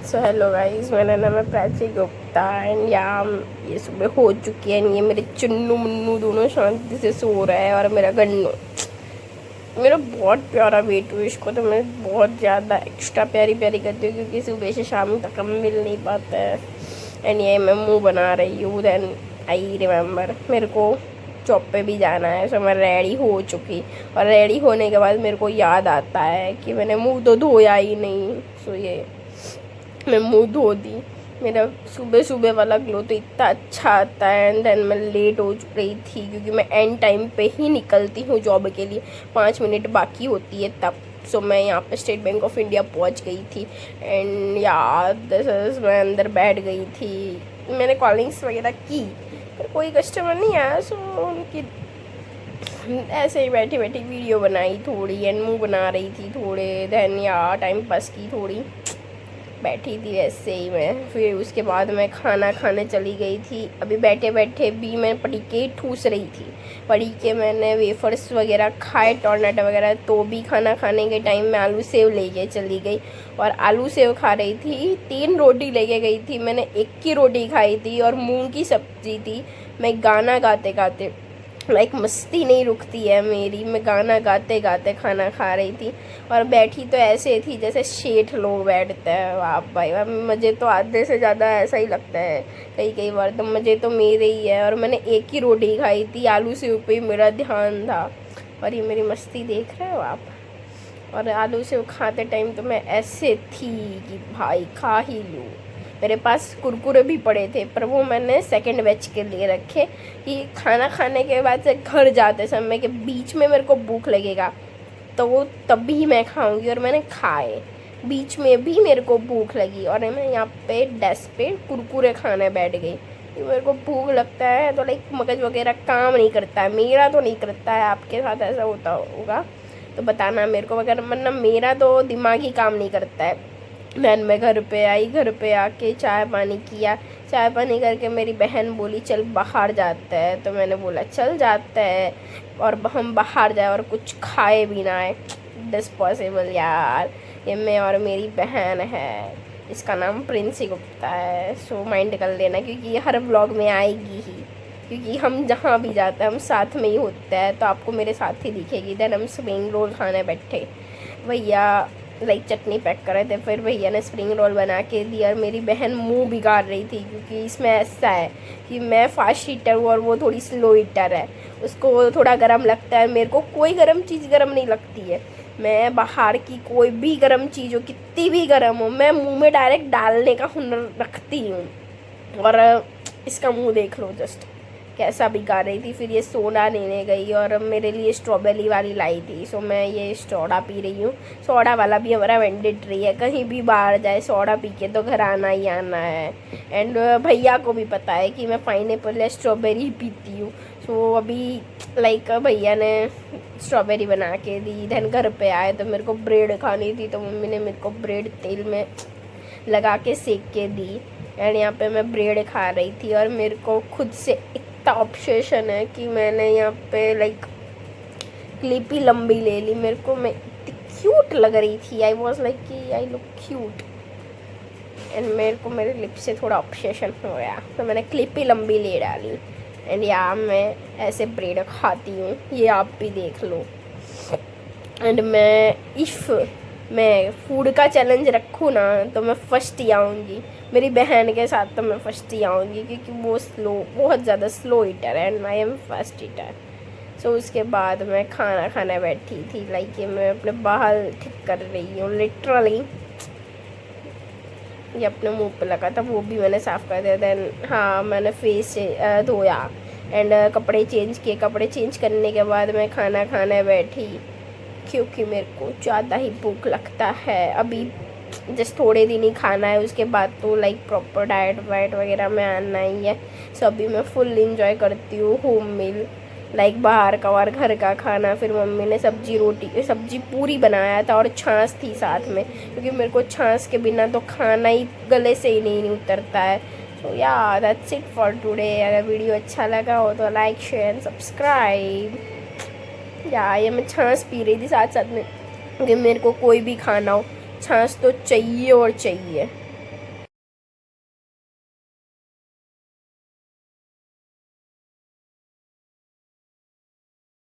So hello guys, मेरा नाम है प्राची गुप्ता एंड ये सुबह हो चुकी है। ये मेरे चुन्नू मुन्नू दोनों शांति से सो रहा है और मेरा गन्नू मेरा बहुत प्यारा बेटू। इसको तो मैं बहुत ज़्यादा एक्स्ट्रा प्यारी प्यारी करती हूँ क्योंकि सुबह से शाम तक हम मिल नहीं पाते हैं। एंड ये मैं मुँह बना रही हूँ। देन आई रिमेम्बर मेरे को जॉब पे भी जाना है। सो मैं रेडी हो चुकी और रेडी होने के बाद मेरे को याद आता है कि मैंने मुँह तो धोया ही नहीं। सो ये मैं मुँह धो दी। मेरा सुबह सुबह वाला ग्लो तो इतना अच्छा आता है। एंड देन मैं लेट हो रही थी क्योंकि मैं एंड टाइम पे ही निकलती हूँ जॉब के लिए, 5 मिनट बाकी होती है तब। सो मैं यहाँ पे स्टेट बैंक ऑफ इंडिया पहुँच गई थी। एंड यार मैं अंदर बैठ गई थी। मैंने कॉलिंग्स वगैरह की पर कोई कस्टमर नहीं आया। सो उनकी ऐसे ही बैठी बैठी वीडियो बनाई थोड़ी एंड मुँह बना रही थी थोड़े। देन यार टाइम पास की थोड़ी, बैठी थी वैसे ही मैं। फिर उसके बाद मैं खाना खाने चली गई थी। अभी बैठे बैठे भी मैं पड़ीके ठूस रही थी। पड़ीके मैंने वेफर्स वगैरह खाए, टॉर्नेट वगैरह। तो भी खाना खाने के टाइम में आलू सेव लेके चली गई और आलू सेव खा रही थी। 3 रोटी लेके गई थी, मैंने 1 की रोटी खाई थी और मूंग की सब्जी थी। मैं गाना गाते गाते मस्ती नहीं रुकती है मेरी, मैं गाना गाते गाते खाना खा रही थी और बैठी तो ऐसे थी जैसे शेठ लोग बैठते हैं। वाह भाई वाह, मुझे तो आधे से ज़्यादा ऐसा ही लगता है कई कई बार तो मुझे तो मेरे ही है। और मैंने 1 ही रोटी खाई थी, आलू सेव पे मेरा ध्यान था। और ये मेरी मस्ती देख रहे हो आप। और आलू सेव खाते टाइम तो मैं ऐसे थी कि भाई खा ही लूँ। मेरे पास कुरकुरे भी पड़े थे पर वो मैंने सेकंड बैच के लिए रखे कि खाना खाने के बाद से घर जाते समय के बीच में मेरे को भूख लगेगा तो वो तब भी मैं खाऊंगी। और मैंने खाए, बीच में भी मेरे को भूख लगी और मैं यहाँ पे डेस्क पे कुरकुरे खाने बैठ गई। मेरे को भूख लगता है तो मगज वगैरह काम नहीं करता है, मेरा तो नहीं करता है। आपके साथ ऐसा होता होगा तो बताना मेरे को, अगर मतलब मेरा तो दिमाग ही काम नहीं करता है। देन मैं घर पे आई, घर पे आके चाय पानी किया। चाय पानी करके मेरी बहन बोली चल बाहर जाते हैं, तो मैंने बोला चल जाते हैं और हम बाहर जाए और कुछ खाए भी ना है। दिस पॉसिबल यार। ये मैं और मेरी बहन है, इसका नाम प्रिंसी गुप्ता है। सो माइंड कर लेना क्योंकि ये हर व्लॉग में आएगी ही, क्योंकि हम जहाँ भी जाते हैं हम साथ में ही होते हैं तो आपको मेरे साथ ही दिखेगी। देन हम स्प्रिंग रोल खाने बैठे, भैया चटनी पैक कर रहे थे। फिर भैया ने स्प्रिंग रोल बना के दिया और मेरी बहन मुंह बिगाड़ रही थी क्योंकि इसमें ऐसा है कि मैं फास्ट ईटर हूँ और वो थोड़ी स्लो ईटर है। उसको थोड़ा गर्म लगता है, मेरे को कोई गर्म चीज़ गर्म नहीं लगती है। मैं बाहर की कोई भी गर्म चीज़ हो, कितनी भी गर्म हो, मैं मुँह में डायरेक्ट डालने का हुनर रखती हूँ। और इसका मुँह देख लो जस्ट कैसा बिगा रही थी। फिर ये सोडा लेने गई और मेरे लिए स्ट्रॉबेरी वाली लाई थी। सो मैं ये सोडा पी रही हूँ। सोडा वाला भी हमारा मैंडेटरी है, कहीं भी बाहर जाए सोडा पी के तो घर आना ही आना है। एंड भैया को भी पता है कि मैं पाइनएप्पल या स्ट्रॉबेरी पीती हूँ। सो अभी भैया ने स्ट्रॉबेरी बना के दी। देन घर पे आए तो मेरे को ब्रेड खानी थी तो मम्मी ने मेरे को ब्रेड तेल में लगा के सेक के दी। एंड यहाँ पे मैं ब्रेड खा रही थी और मेरे को खुद से इतना ऑब्सेशन है कि मैंने यहाँ पे क्लिप ही लंबी ले ली। मेरे को मैं इतनी क्यूट लग रही थी, आई वॉज कि आई लुक क्यूट। एंड मेरे को मेरे लिप से थोड़ा ऑब्सेशन हो गया तो मैंने क्लिप ही लंबी ले डाली। एंड यहाँ मैं ऐसे ब्रेड खाती हूँ, ये आप भी देख लो। एंड मैं फूड का चैलेंज रखूँ ना तो मैं फर्स्ट ही आऊँगी। मेरी बहन के साथ तो मैं फर्स्ट ही आऊँगी क्योंकि वो बहुत ज़्यादा स्लो ईटर है and I am fast eater. So उसके बाद मैं खाना खाने बैठी थी। ये मैं अपने बाल ठीक कर रही हूँ लिटरली। ये अपने मुंह पे लगा था वो भी मैंने साफ़ कर दिया। देन हाँ मैंने फेस धोया एंड कपड़े चेंज किए। कपड़े चेंज करने के बाद मैं खाना खाने बैठी क्योंकि मेरे को ज़्यादा ही भूख लगता है। अभी जस्ट थोड़े दिन ही खाना है, उसके बाद तो प्रॉपर डाइट वाइट वगैरह में आना ही है। सो अभी मैं फुल इंजॉय करती हूँ होम मील, बाहर का और घर का खाना। फिर मम्मी ने सब्जी पूरी बनाया था और छाछ थी साथ में क्योंकि मेरे को छाछ के बिना तो खाना ही गले से ही नहीं उतरता है। सो या दैट्स इट फॉर टुडे। अगर वीडियो अच्छा लगा हो तो लाइक शेयर एंड सब्सक्राइब। ये मैं छाछ पी रही थी साथ साथ में क्योंकि मेरे को कोई भी खाना हो छाछ तो चाहिए और चाहिए।